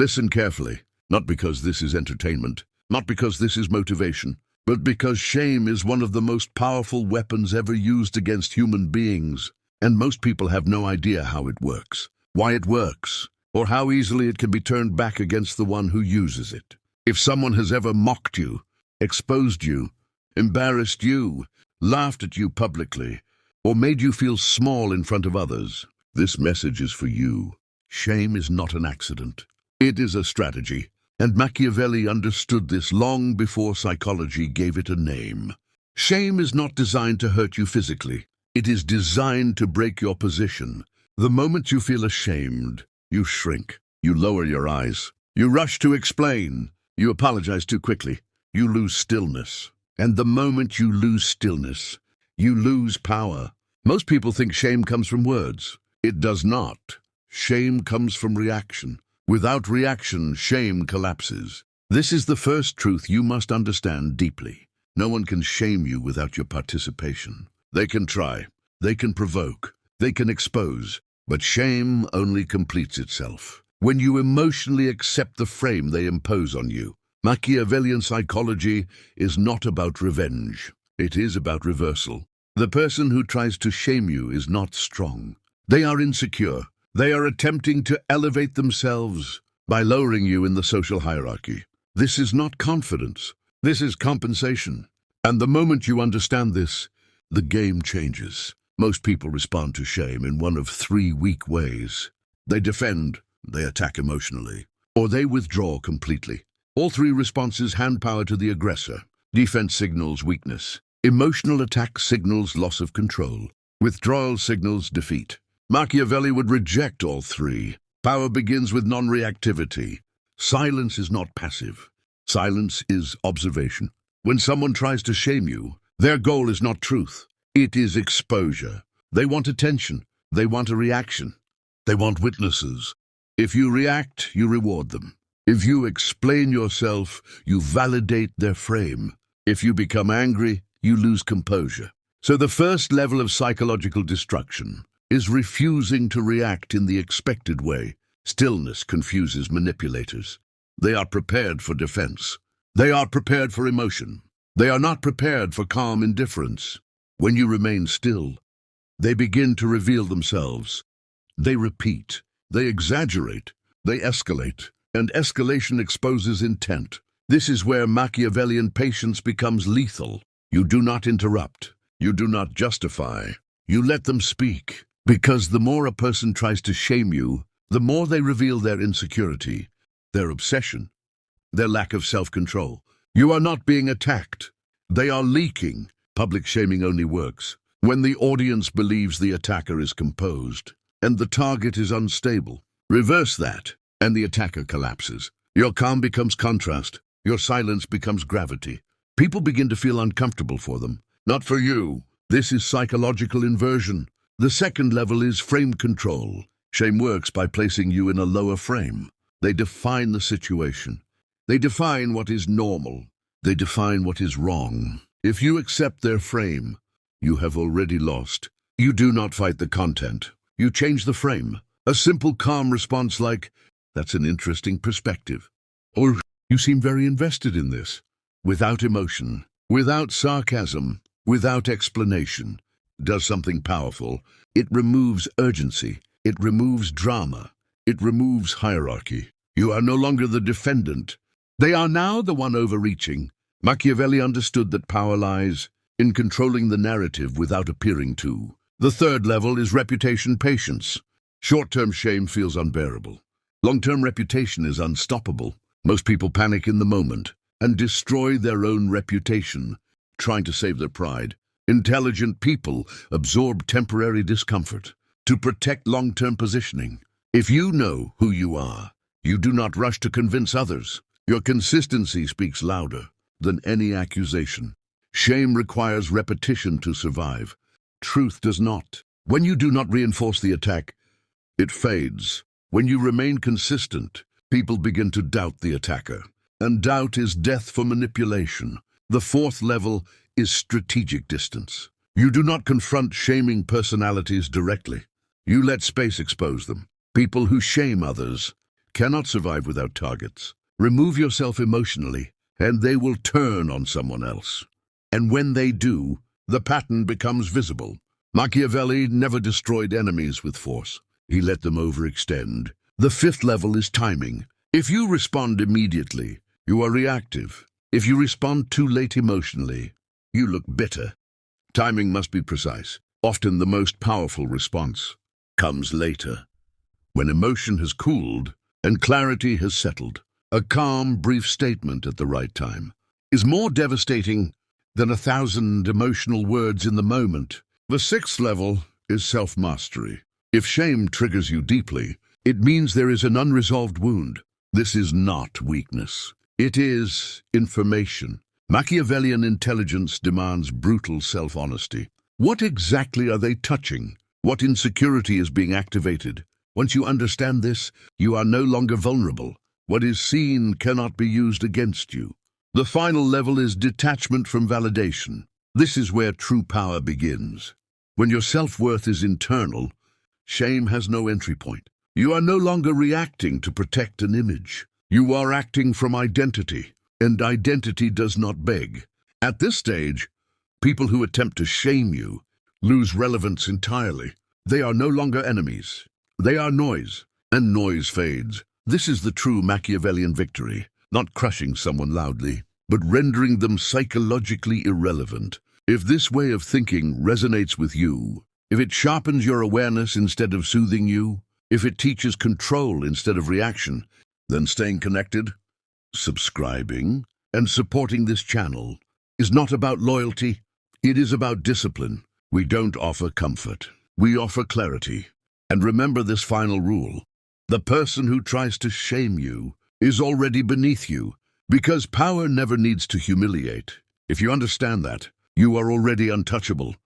Listen carefully, not because this is entertainment, not because this is motivation, but because shame is one of the most powerful weapons ever used against human beings, and most people have no idea how it works, why it works, or how easily it can be turned back against the one who uses it. If someone has ever mocked you, exposed you, embarrassed you, laughed at you publicly, or made you feel small in front of others, this message is for you. Shame is not an accident. It is a strategy, and Machiavelli understood this long before psychology gave it a name. Shame is not designed to hurt you physically. It is designed to break your position. The moment you feel ashamed, you shrink, you lower your eyes, you rush to explain, you apologize too quickly, you lose stillness. And the moment you lose stillness, you lose power. Most people think shame comes from words. It does not. Shame comes from reaction. Without reaction, shame collapses. This is the first truth you must understand deeply. No one can shame you without your participation. They can try, they can provoke, they can expose, but shame only completes itself when you emotionally accept the frame they impose on you. Machiavellian psychology is not about revenge. It is about reversal. The person who tries to shame you is not strong. They are insecure. They are attempting to elevate themselves by lowering you in the social hierarchy. This is not confidence. This is compensation. And the moment you understand this, the game changes. Most people respond to shame in one of three weak ways. They defend, they attack emotionally, or they withdraw completely. All three responses hand power to the aggressor. Defense signals weakness. Emotional attack signals loss of control. Withdrawal signals defeat. Machiavelli would reject all three. Power begins with non-reactivity. Silence is not passive. Silence is observation. When someone tries to shame you, their goal is not truth. It is exposure. They want attention. They want a reaction. They want witnesses. If you react, you reward them. If you explain yourself, you validate their frame. If you become angry, you lose composure. So the first level of psychological destruction is refusing to react in the expected way. Stillness confuses manipulators. They are prepared for defense. They are prepared for emotion. They are not prepared for calm indifference. When you remain still, they begin to reveal themselves. They repeat. They exaggerate. They escalate. And escalation exposes intent. This is where Machiavellian patience becomes lethal. You do not interrupt. You do not justify. You let them speak. Because the more a person tries to shame you, the more they reveal their insecurity, their obsession, their lack of self-control. You are not being attacked. They are leaking. Public shaming only works when the audience believes the attacker is composed and the target is unstable. Reverse that, and the attacker collapses. Your calm becomes contrast. Your silence becomes gravity. People begin to feel uncomfortable for them, not for you. This is psychological inversion. The second level is frame control. Shame works by placing you in a lower frame. They define the situation. They define what is normal. They define what is wrong. If you accept their frame, you have already lost. You do not fight the content. You change the frame. A simple, calm response like, "That's an interesting perspective," or "You seem very invested in this," without emotion, without sarcasm, without explanation, does something powerful. It removes urgency. It removes drama. It removes hierarchy. You are no longer the defendant. They are now the one overreaching. Machiavelli understood that power lies in controlling the narrative without appearing to. The third level is reputation patience. Short-term shame feels unbearable. Long-term reputation is unstoppable. Most people panic in the moment and destroy their own reputation, trying to save their pride. Intelligent people absorb temporary discomfort to protect long-term positioning. If you know who you are, you do not rush to convince others. Your consistency speaks louder than any accusation. Shame requires repetition to survive. Truth does not. When you do not reinforce the attack, it fades. When you remain consistent, people begin to doubt the attacker. And doubt is death for manipulation. The fourth level is strategic distance. You do not confront shaming personalities directly. You let space expose them. People who shame others cannot survive without targets. Remove yourself emotionally, and they will turn on someone else. And when they do, the pattern becomes visible. Machiavelli never destroyed enemies with force. He let them overextend. The fifth level is timing. If you respond immediately, you are reactive. If you respond too late emotionally, you look bitter. Timing must be precise. Often the most powerful response comes later, when emotion has cooled and clarity has settled. A calm, brief statement at the right time is more devastating than 1,000 emotional words in the moment. The sixth level is self-mastery. If shame triggers you deeply, it means there is an unresolved wound. This is not weakness. It is information. Machiavellian intelligence demands brutal self-honesty. What exactly are they touching? What insecurity is being activated? Once you understand this, you are no longer vulnerable. What is seen cannot be used against you. The final level is detachment from validation. This is where true power begins. When your self-worth is internal, shame has no entry point. You are no longer reacting to protect an image. You are acting from identity, and identity does not beg. At this stage, people who attempt to shame you lose relevance entirely. They are no longer enemies. They are noise, and noise fades. This is the true Machiavellian victory, not crushing someone loudly, but rendering them psychologically irrelevant. If this way of thinking resonates with you, if it sharpens your awareness instead of soothing you, if it teaches control instead of reaction, then staying connected, subscribing, and supporting this channel is not about loyalty, it is about discipline. We don't offer comfort, we offer clarity. And remember this final rule: the person who tries to shame you is already beneath you, because power never needs to humiliate. If you understand that, you are already untouchable.